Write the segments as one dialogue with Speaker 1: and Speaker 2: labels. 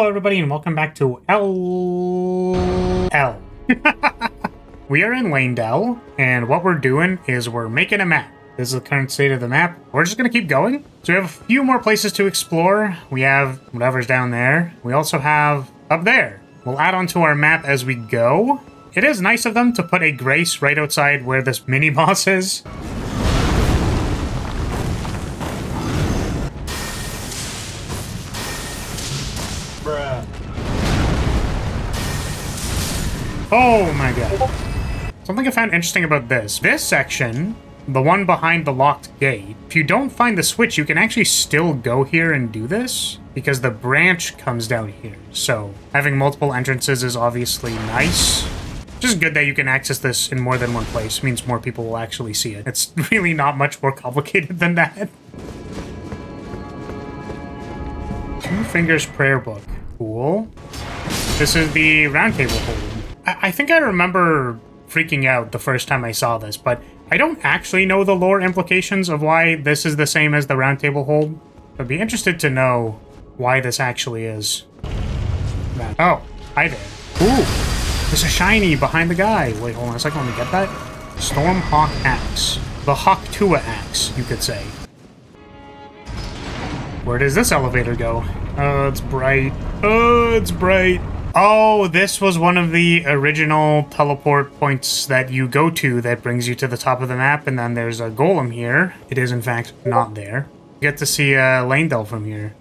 Speaker 1: Hello everybody and welcome back to We are in Lanedell, and what we're doing is we're making a map. This is the current state of the map. We're just gonna keep going. So we have a few more places to explore. We have whatever's down there. We also have up there. We'll add onto our map as we go. It is nice of them to put a grace right outside where this mini boss is. Oh my god. Something I found interesting about this section, the one behind the locked gate, if you don't find the switch, you can actually still go here and do this because the branch comes down here. So having multiple entrances is obviously nice. Just good that you can access this in more than one place. It means more people will actually see it. It's really not much more complicated than that. Two Fingers Prayer Book. Cool. This is the roundtable hold. I think I remember freaking out the first time I saw this, but I don't actually know the lore implications of why this is the same as the roundtable hold. I'd be interested to know why this actually is. Oh, hi there. Ooh, there's a shiny behind the guy. Wait, hold on a second, let me get that. Stormhawk Axe. The Hawk-Tua Axe, you could say. Where does this elevator go? Oh, it's bright. Oh, it's bright. Oh, this was one of the original teleport points that you go to that brings you to the top of the map, and then there's a golem here. It is, in fact, not there. You get to see Lanedell from here.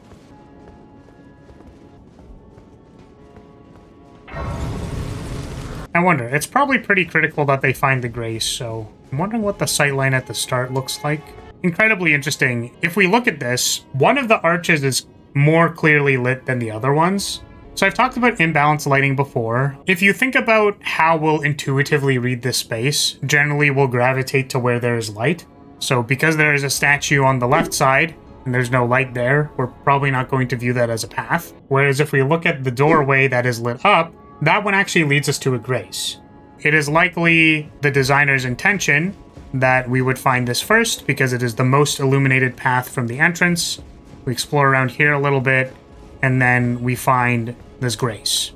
Speaker 1: I wonder, it's probably pretty critical that they find the grace, so I'm wondering what the sightline at the start looks like. Incredibly interesting. If we look at this, one of the arches is more clearly lit than the other ones. So I've talked about imbalanced lighting before. If you think about how we'll intuitively read this space, generally we'll gravitate to where there is light. So because there is a statue on the left side and there's no light there, we're probably not going to view that as a path. Whereas if we look at the doorway that is lit up, that one actually leads us to a grace. It is likely the designer's intention that we would find this first because it is the most illuminated path from the entrance. We explore around here a little bit, and then we find this grace.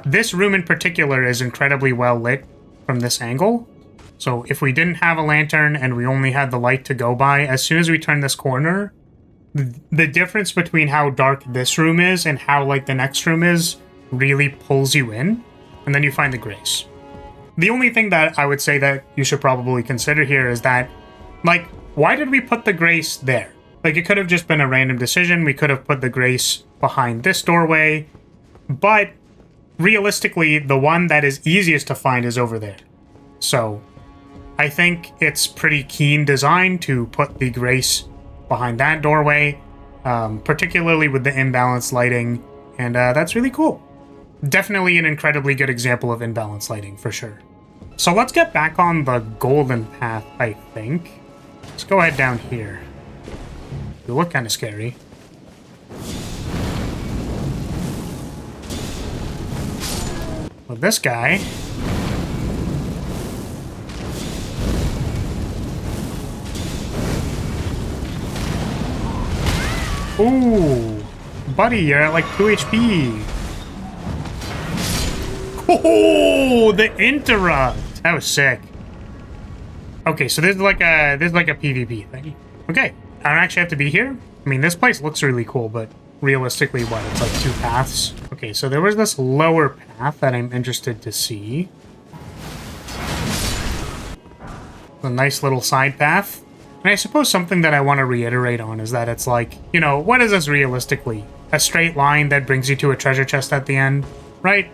Speaker 1: This room in particular is incredibly well lit from this angle. So if we didn't have a lantern and we only had the light to go by, as soon as we turn this corner, the difference between how dark this room is and how light the next room is really pulls you in, and then you find the grace. The only thing that I would say that you should probably consider here is that, like, why did we put the grace there? Like, it could have just been a random decision. We could have put the grace behind this doorway, but realistically, the one that is easiest to find is over there. So I think it's pretty keen design to put the grace behind that doorway, particularly with the imbalanced lighting, and that's really cool. Definitely an incredibly good example of imbalanced lighting, for sure. So let's get back on the golden path, I think. Let's go ahead down here. You look kind of scary. Well, this guy... Ooh! Buddy, you're at like 2 HP! Oh, the interrupt! That was sick. Okay, so there's like a PvP thing. Okay, I don't actually have to be here. I mean, this place looks really cool, but realistically, what? It's like 2 paths. Okay, so there was this lower path that I'm interested to see. A nice little side path. And I suppose something that I want to reiterate on is that it's like, you know, what is this realistically? A straight line that brings you to a treasure chest at the end, right?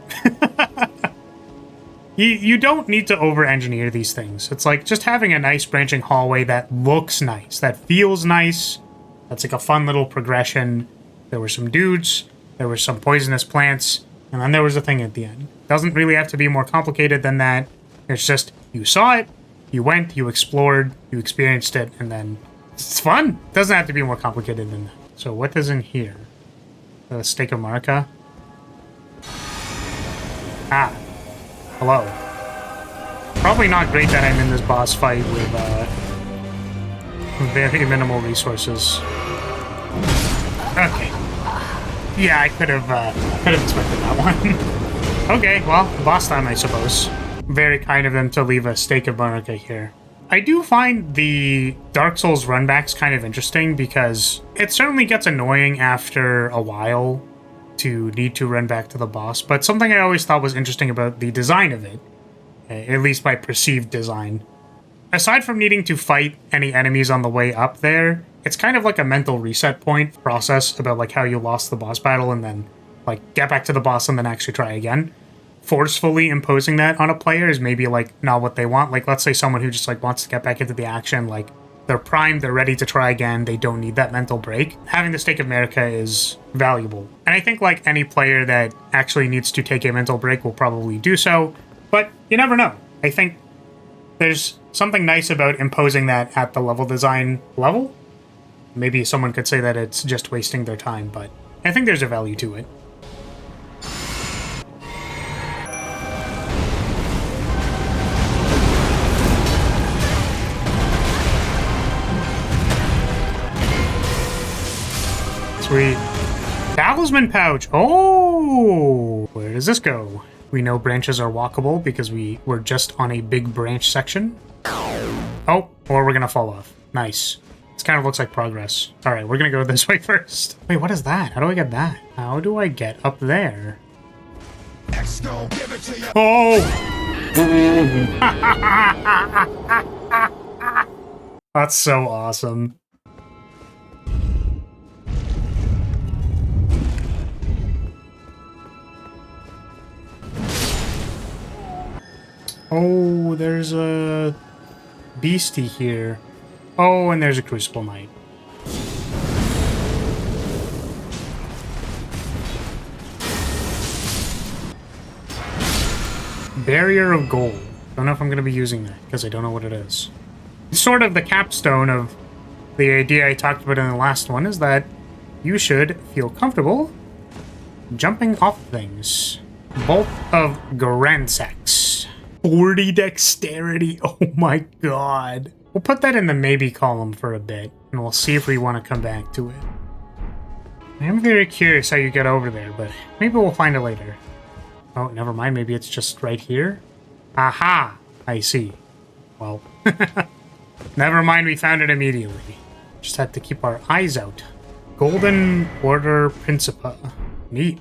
Speaker 1: You don't need to over-engineer these things. It's like just having a nice branching hallway that looks nice, that feels nice. That's like a fun little progression. There were some dudes, there were some poisonous plants, and then there was a thing at the end. Doesn't really have to be more complicated than that. It's just, you saw it, you went, you explored, you experienced it, and then it's fun. Doesn't have to be more complicated than that. So what is in here? The Stake of Marika? Ah. Hello. Probably not great that I'm in this boss fight with very minimal resources. Okay. Yeah, I could have expected that one. Okay, well, boss time, I suppose. Very kind of them to leave a stake of Baraka here. I do find the Dark Souls runbacks kind of interesting because it certainly gets annoying after a while to need to run back to the boss, but something I always thought was interesting about the design of it, at least by perceived design. Aside from needing to fight any enemies on the way up there, it's kind of like a mental reset point process about like how you lost the boss battle and then like get back to the boss and then actually try again. Forcefully imposing that on a player is maybe like not what they want. Like let's say someone who just like wants to get back into the action, like they're primed, they're ready to try again, they don't need that mental break. Having the Stake of America is valuable. And I think like any player that actually needs to take a mental break will probably do so, but you never know. I think there's something nice about imposing that at the level design level. Maybe someone could say that it's just wasting their time, but I think there's a value to it. Sweet. Talisman pouch. Oh, where does this go? We know branches are walkable because we were just on a big branch section. Oh, or we're gonna fall off. Nice. This kind of looks like progress. All right, we're gonna go this way first. Wait, what is that? How do I get that? How do I get up there? Oh! That's so awesome. Oh, there's a beastie here. Oh, and there's a Crucible Knight. Barrier of Gold. Don't know if I'm going to be using that, because I don't know what it is. It's sort of the capstone of the idea I talked about in the last one, is that you should feel comfortable jumping off things. Bolt of Garansax. 40 dexterity. Oh my god. We'll put that in the maybe column for a bit, and we'll see if we want to come back to it. I am very curious how you get over there, but maybe we'll find it later. Oh, never mind. Maybe it's just right here. Aha! I see. Well, never mind. We found it immediately. Just had to keep our eyes out. Golden Order Principa. Neat.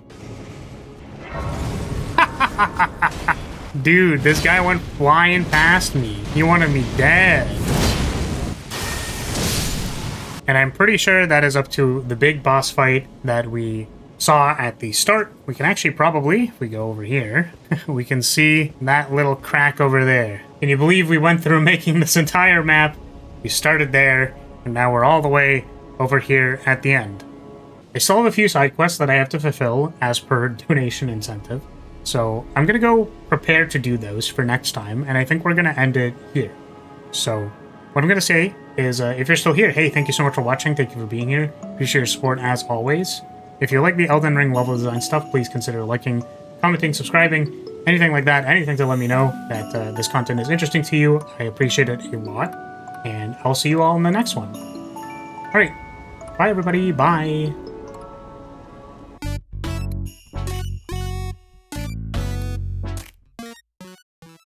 Speaker 1: Dude, this guy went flying past me. He wanted me dead. And I'm pretty sure that is up to the big boss fight that we saw at the start. We can actually probably, if we go over here, we can see that little crack over there. Can you believe we went through making this entire map? We started there, and now we're all the way over here at the end. I still have a few side quests that I have to fulfill as per donation incentive. So I'm going to go prepare to do those for next time, and I think we're going to end it here. So what I'm going to say is, if you're still here, hey, thank you so much for watching. Thank you for being here. Appreciate your support as always. If you like the Elden Ring level design stuff, please consider liking, commenting, subscribing, anything like that, anything to let me know that this content is interesting to you. I appreciate it a lot, and I'll see you all in the next one. All right. Bye, everybody. Bye.